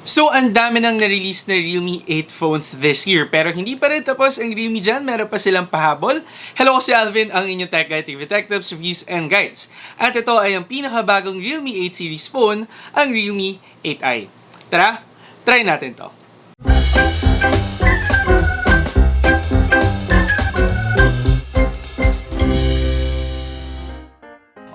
So, ang dami nang na-release na Realme 8 phones this year. Pero hindi pa rin tapos ang Realme dyan. Meron pa silang pahabol. Hello, ako si Alvin, ang inyong Tech Guy, TV Tech Tips, Reviews, and Guides. At ito ay ang pinakabagong Realme 8 series phone, ang Realme 8i. Tara, try natin to.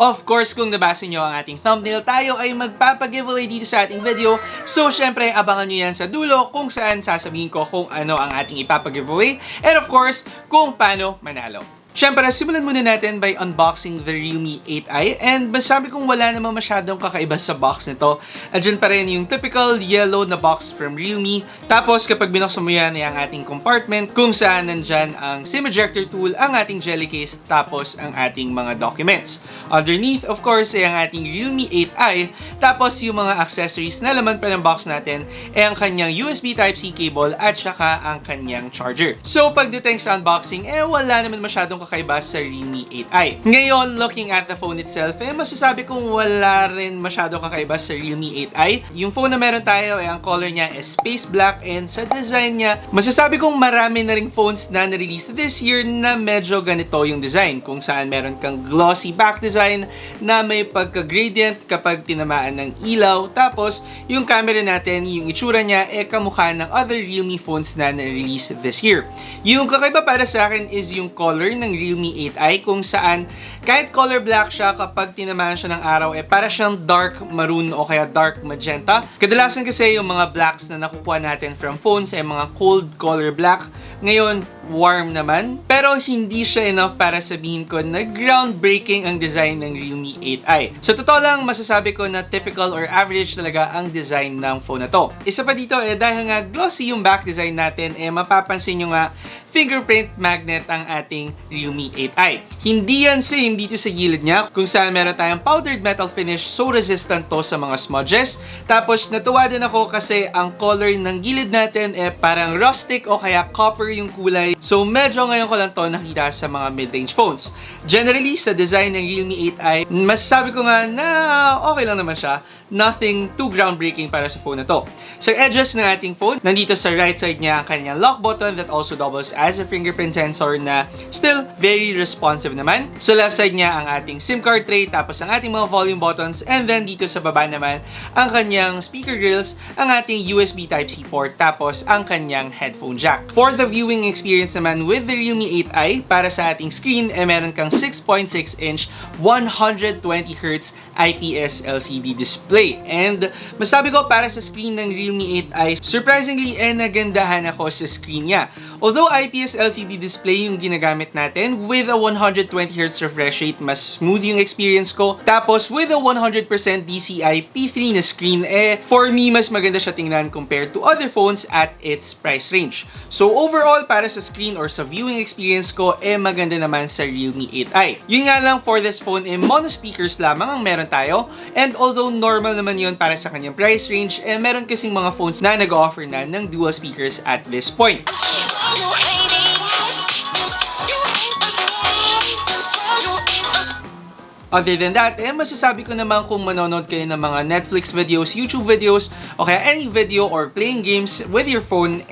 Of course, kung nabasa nyo ang ating thumbnail, tayo ay magpapag-giveaway dito sa ating video. So, syempre, abangan nyo yan sa dulo kung saan sasabihin ko kung ano ang ating ipapag-giveaway. And of course, kung paano manalo. Syempre, simulan muna natin by unboxing the Realme 8i. And masabi kong wala namang masyadong kakaiba sa box nito. Andyan pa rin yung typical yellow na box from Realme. Tapos kapag binuksan mo yan ay ang ating compartment kung saan nandyan ang SIM ejector tool, ang ating jelly case, tapos ang ating mga documents. Underneath, of course, ay ang ating Realme 8i. Tapos yung mga accessories na laman pa ng box natin ay ang kanyang USB Type-C cable at saka ang kanyang charger. So pagdating sa unboxing, wala naman masyadong kakaiba sa Realme 8i. Ngayon, looking at the phone itself, masasabi kong wala rin masyadong kakaiba sa Realme 8i. Yung phone na meron tayo, ang color niya is space black, and sa design niya, masasabi kong marami na ring phones na na-release this year na medyo ganito yung design, kung saan meron kang glossy back design na may pagka-gradient kapag tinamaan ng ilaw. Tapos, yung camera natin, yung itsura niya, kamukha ng other Realme phones na na-release this year. Yung kakaiba para sa akin is yung color ng Realme 8i, kung saan kahit color black siya, kapag tinamaan siya ng araw, para siyang dark maroon o kaya dark magenta. Kadalasan kasi yung mga blacks na nakukuha natin from phones ay mga cold color black. Ngayon, warm naman. Pero hindi siya enough para sabihin ko na groundbreaking ang design ng Realme 8i. So totoo lang, masasabi ko na typical or average talaga ang design ng phone na to. Isa pa dito, dahil nga glossy yung back design natin, mapapansin nyo nga fingerprint magnet ang ating Realme 8i. Hindi yan same dito sa gilid niya, kung saan meron tayong powdered metal finish, so resistant to sa mga smudges. Tapos natuwa din ako kasi ang color ng gilid natin parang rustic o kaya copper yung kulay. So medyo ngayon ko lang to nakita sa mga mid-range phones. Generally, sa design ng Realme 8i, masasabi ko nga na okay lang naman siya. Nothing too groundbreaking para sa phone na to. Sa edges ng ating phone, nandito sa right side niya ang kanyang lock button that also doubles as a fingerprint sensor na still very responsive naman. Sa left side niya ang ating SIM card tray, tapos ang ating mga volume buttons, and then dito sa baba naman ang kanyang speaker grills, ang ating USB Type-C port, tapos ang kanyang headphone jack. For the viewing experience naman with the Realme 8i, para sa ating screen, meron kang 6.6-inch 120Hz IPS LCD display. And masabi ko para sa screen ng Realme 8i, surprisingly, nagandahan ako sa screen niya. Although IPS LCD display yung ginagamit natin, with a 120Hz refresh rate, mas smooth yung experience ko. Tapos with a 100% DCI P3 na screen, for me, mas maganda siya tingnan compared to other phones at its price range. So overall, para sa screen or sa viewing experience ko, maganda naman sa Realme 8i. Yun nga lang, for this phone, mono speakers lamang ang meron tayo. And although normal naman yun para sa kanyang price range, meron kasing mga phones na nag-offer na ng dual speakers at this point. Other than that, masasabi ko naman kung manonood kayo ng mga Netflix videos, YouTube videos, o kaya any video or playing games with your phone,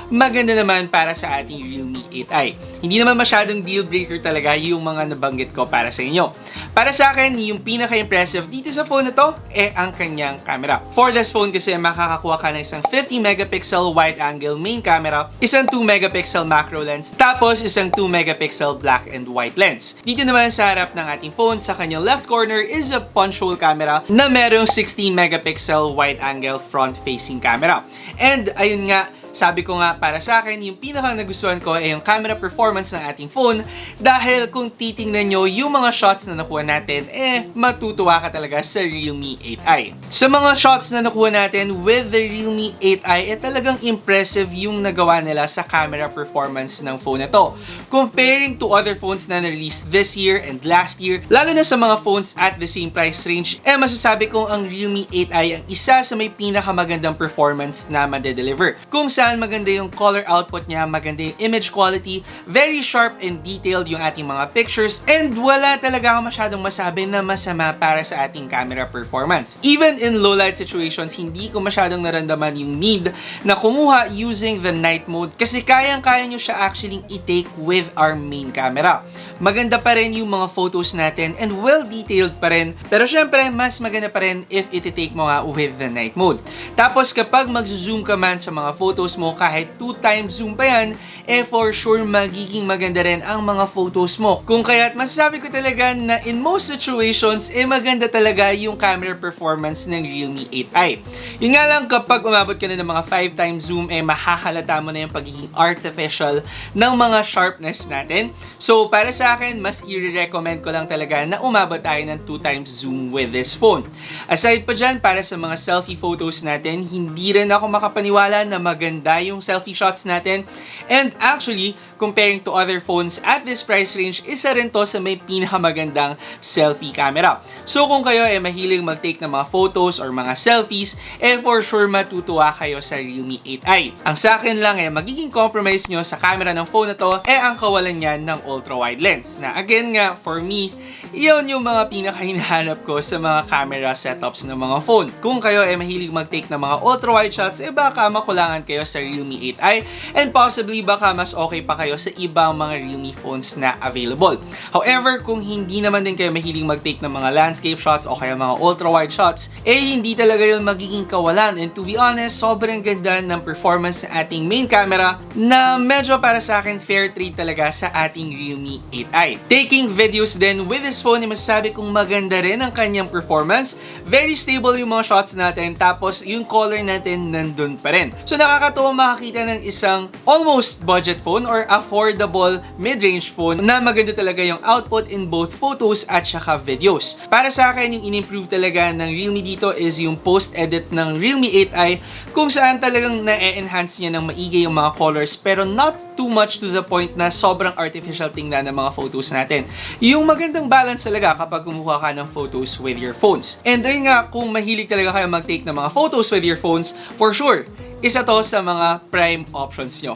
maganda naman para sa ating Realme 8i. Hindi naman masyadong deal breaker talaga yung mga nabanggit ko para sa inyo. Para sa akin, yung pinaka-impressive dito sa phone na to, ang kanyang camera. For this phone kasi, makakakuha ka ng isang 50-megapixel wide-angle main camera, isang 2-megapixel macro lens, tapos isang 2-megapixel black and white lens. Dito naman sa harap ng ating phone, sa kanyang left corner is a punch hole camera na merong 16-megapixel wide-angle front-facing camera. And ayun nga, sabi ko nga, para sa akin, yung pinakang nagustuhan ko ay yung camera performance ng ating phone, dahil kung titingnan nyo yung mga shots na nakuha natin, matutuwa ka talaga sa Realme 8i. Sa mga shots na nakuha natin with the Realme 8i, talagang impressive yung nagawa nila sa camera performance ng phone na to. Comparing to other phones na na-release this year and last year, lalo na sa mga phones at the same price range, masasabi kong ang Realme 8i ang isa sa may pinakamagandang performance na madedeliver. Kung sa saan maganda yung color output niya, maganda yung image quality, very sharp and detailed yung ating mga pictures, and wala talaga ako masyadong masabi na masama para sa ating camera performance. Even in low light situations, hindi ko masyadong naramdaman yung need na kumuha using the night mode kasi kayang-kaya nyo siya actually i-take with our main camera. Maganda pa rin yung mga photos natin and well-detailed pa rin, pero syempre, mas maganda pa rin if iti-take mo nga with the night mode. Tapos kapag mag-zoom ka man sa mga photos mo, kahit 2x zoom pa yan, for sure magiging maganda rin ang mga photos mo. Kung kaya't masasabi ko talaga na in most situations, maganda talaga yung camera performance ng Realme 8i. Yun nga lang, kapag umabot ka na ng mga 5x zoom, mahahalata mo na yung pagiging artificial ng mga sharpness natin. So, para sa akin, mas i-recommend ko lang talaga na umabot tayo ng 2x zoom with this phone. Aside pa dyan, para sa mga selfie photos natin, hindi rin ako makapaniwala na maganda yung selfie shots natin. And actually, comparing to other phones at this price range, isa rin to sa may pinakamagandang selfie camera. So kung kayo mahilig mag-take ng mga photos or mga selfies, for sure matutuwa kayo sa Realme 8i. Ang sa akin lang magiging compromise nyo sa camera ng phone na to ang kawalan niyan ng ultra-wide lens. Na again nga, for me, iyon yung mga pinaka-hinahanap ko sa mga camera setups ng mga phone. Kung kayo mahilig mag-take ng mga ultra-wide shots, baka makulangan kayo sa Realme 8i and possibly baka mas okay pa kayo sa ibang mga Realme phones na available. However, kung hindi naman din kayo mahilig mag-take ng mga landscape shots o kaya mga ultra-wide shots, hindi talaga yun magiging kawalan. And to be honest, sobrang ganda ng performance ng ating main camera na medyo para sa akin fair trade talaga sa ating Realme 8i. Taking videos din with this phone, masasabi kong maganda rin ang kanyang performance. Very stable yung mga shots natin, tapos yung color natin nandun pa rin. So nakakatuwa makakita ng isang almost budget phone or affordable mid-range phone na maganda talaga yung output in both photos at saka videos. Para sa akin, yung in-improve talaga ng Realme dito is yung post-edit ng Realme 8i kung saan talagang na-enhance niya ng maigi yung mga colors pero not too much to the point na sobrang artificial tingnan ng mga photos natin. Yung magandang balance talaga kapag kumuha ka ng photos with your phones. And ayun nga, kung mahilig talaga kayo mag-take ng mga photos with your phones, for sure, isa to sa mga prime options nyo.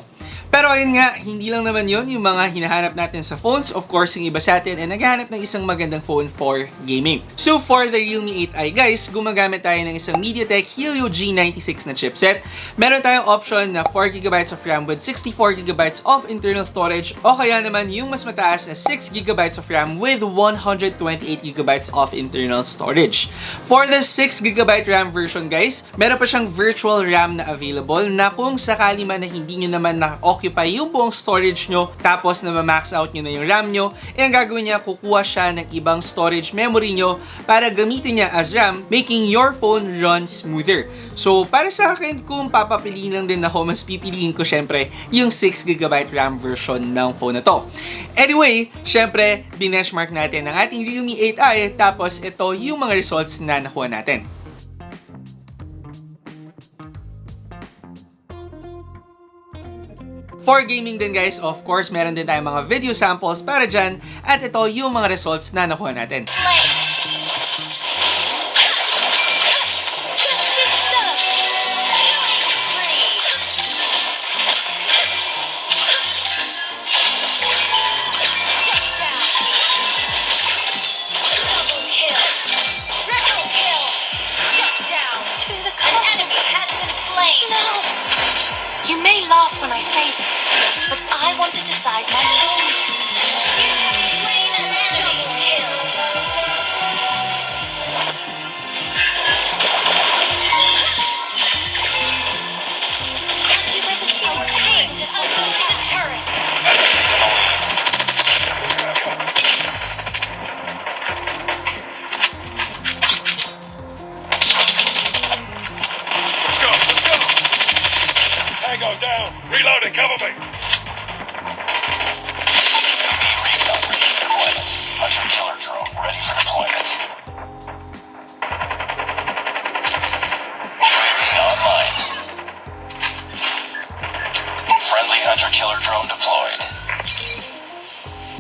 Pero ayun nga, hindi lang naman yun yung mga hinahanap natin sa phones. Of course, yung iba sa atin ay naghahanap ng isang magandang phone for gaming. So for the Realme 8i guys, gumagamit tayo ng isang MediaTek Helio G96 na chipset. Meron tayong option na 4GB of RAM with 64GB of internal storage o kaya naman yung mas mataas na 6GB of RAM with 128GB of internal storage. For the 6GB RAM version guys, meron pa siyang virtual RAM na available na kung sakali man na hindi nyo naman na-occupy yung buong storage nyo tapos na ma-max out nyo na yung RAM nyo, ang gagawin niya, kukuha siya ng ibang storage memory nyo para gamitin niya as RAM, making your phone run smoother. So para sa akin, kung papapiliin lang din ako, mas pipiliin ko syempre yung 6GB RAM version ng phone na to. Anyway, syempre, binenchmark natin ang ating Realme 8i tapos ito yung mga results na nakuha natin. For gaming din guys, of course, meron din tayong mga video samples para dyan at ito yung mga results na nakuha natin. You may laugh when I say this, but I want to decide my own destiny. You have slain an enemy. Double kill. Have you ever seen a team destroy a turret? Tango down! Reloading, cover me! Hunter killer drone ready for deployment. UAV online. Friendly hunter killer drone deployed.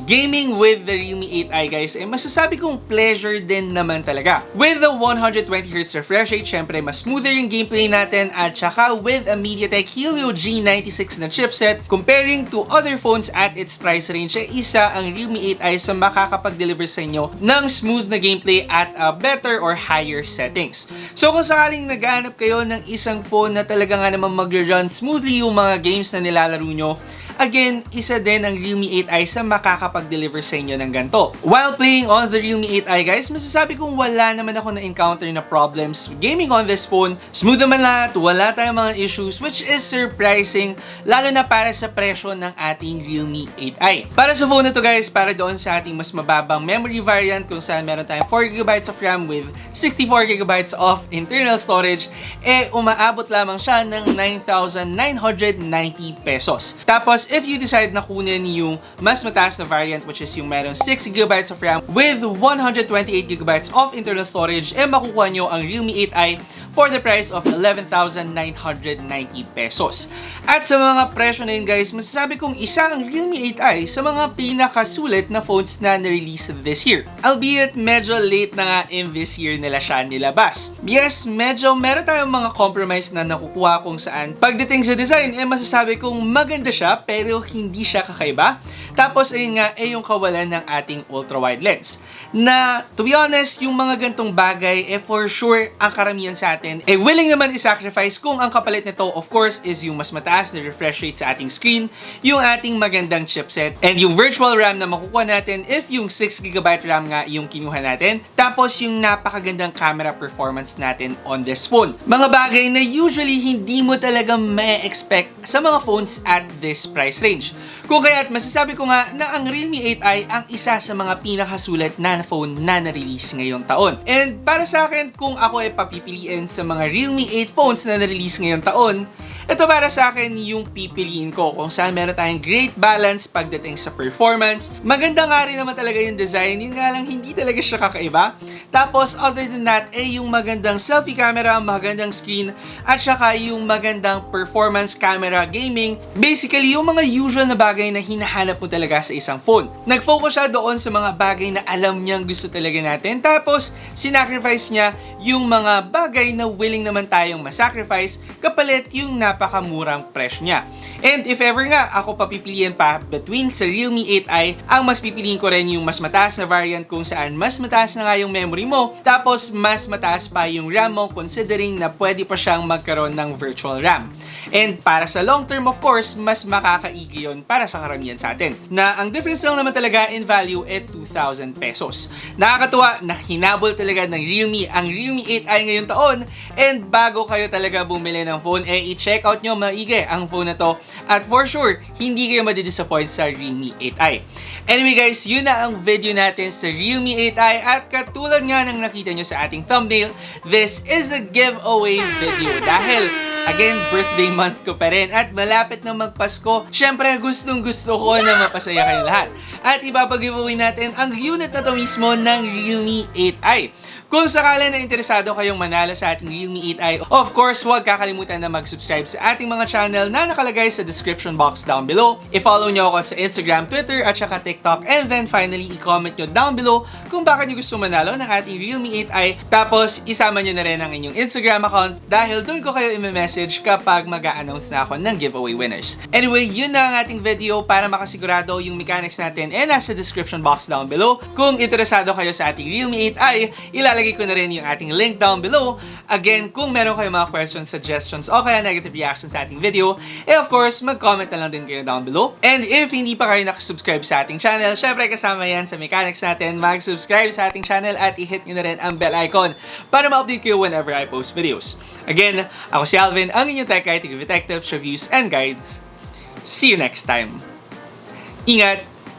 gaming with the Realme 8i guys, masasabi kong pleasure din naman talaga. With the 120Hz refresh rate, syempre mas smoother yung gameplay natin at saka with a MediaTek Helio G96 na chipset, comparing to other phones at its price range, isa ang Realme 8i sa makakapag-deliver sa inyo ng smooth na gameplay at better or higher settings. So kung sakaling naghahanap kayo ng isang phone na talaga nga naman mag-run smoothly yung mga games na nilalaro nyo, again, isa din ang Realme 8i sa makakapag-deliver sa inyo ng ganito. While playing on the Realme 8i guys, masasabi kong wala naman ako na-encounter na problems gaming on this phone. Smooth naman lahat, wala tayong mga issues, which is surprising, lalo na para sa presyo ng ating Realme 8i. Para sa phone na to guys, para doon sa ating mas mababang memory variant kung saan meron tayong 4GB of RAM with 64GB of internal storage, umaabot lamang siya ng 9,990 pesos. Tapos, if you decide na kunin yung mas mataas na variant, which is yung meron 6GB of RAM with 128GB of internal storage, makukuha nyo ang Realme 8i for the price of 11,990 pesos. At sa mga presyo na yun guys, masasabi kong isa ang Realme 8i sa mga pinakasulit na phones na na-release this year. Albeit medyo late na nga in this year nila siya nilabas. Yes, medyo meron tayong mga compromise na nakukuha kung saan pagdating sa design, masasabi kong maganda siya pero hindi siya kakaiba. Tapos ayun nga, yung kawalan ng ating ultra-wide lens. Na, to be honest, yung mga gantong bagay, for sure, ang karamihan sa atin, willing naman i-sacrifice kung ang kapalit nito, of course, is yung mas mataas na refresh rate sa ating screen, yung ating magandang chipset, and yung virtual RAM na makukuha natin if yung 6GB RAM nga yung kinuha natin, tapos yung napakagandang camera performance natin on this phone. Mga bagay na usually hindi mo talaga ma-expect sa mga phones at this price range. Kung kaya't masasabi ko nga na ang Realme 8i ang isa sa mga pinakasulit na phone na na-release ngayong taon. And para sa akin, kung ako ay papipiliin sa mga Realme 8 phones na na-release ngayong taon, ito para sa akin yung pipiliin ko kung saan meron tayong great balance pagdating sa performance. Maganda nga rin naman talaga yung design, yun nga lang hindi talaga siya kakaiba. Tapos other than that, yung magandang selfie camera, magandang screen, at saka yung magandang performance camera gaming. Basically, yung mga usual na bagay na hinahanap mo talaga sa isang phone. Nag-focus siya doon sa mga bagay na alam niyang gusto talaga natin. Tapos, sinacrifice niya yung mga bagay na willing naman tayong masacrifice kapalit yung napakamurang presyo niya. And if ever nga ako papipiliin pa between sa Realme 8i, ang mas pipiliin ko rin yung mas mataas na variant kung saan mas mataas na nga yung memory mo, tapos mas mataas pa yung RAM mo considering na pwede pa siyang magkaroon ng virtual RAM. And para sa long term, of course, mas makakaigi yun para sa karamihan sa atin. Na ang difference lang naman talaga in value 2,000 pesos. Nakakatuwa na hinabol talaga ng Realme ang Realme 8i ngayong taon, and bago kayo talaga bumili ng phone, i-check out nyo maigi ang phone na to, at for sure, hindi kayo madidisappoint sa Realme 8i. Anyway guys, yun na ang video natin sa Realme 8i, at katulad nga ng nakita nyo sa ating thumbnail, this is a giveaway video dahil again, birthday month ko pa rin at malapit na magpasko. Syempre, gustong gusto ko na mapasaya kayo lahat. At ipapag-giveaway natin ang unit na to mismo ng Realme 8i. Kung sakala na interesado kayong manalo sa ating Realme 8i, of course, huwag kakalimutan na mag-subscribe sa ating mga channel na nakalagay sa description box down below. I-follow nyo ako sa Instagram, Twitter, at saka TikTok. And then finally, i-comment nyo down below kung bakit nyo gusto manalo ng ating Realme 8i. Tapos, isama nyo na rin ang inyong Instagram account dahil doon ko kayo i-message kapag mag-a-announce na ako ng giveaway winners. Anyway, yun na ang ating video. Para makasigurado yung mechanics natin nasa description box down below. Kung interesado kayo sa ating Realme 8i, ilalagay ko na rin yung ating link down below. Again, kung meron kayong mga questions, suggestions, o kaya negative reactions sa ating video, of course, mag-comment na lang din kayo down below. And if hindi pa kayo nakasubscribe sa ating channel, syempre kasama yan sa mechanics natin, mag-subscribe sa ating channel at i-hit nyo na rin ang bell icon para ma-update kayo whenever I post videos. Again, ako si Alvin, ang inyong tech guide to give you tech tips, reviews, and guides. See you next time. Ingat!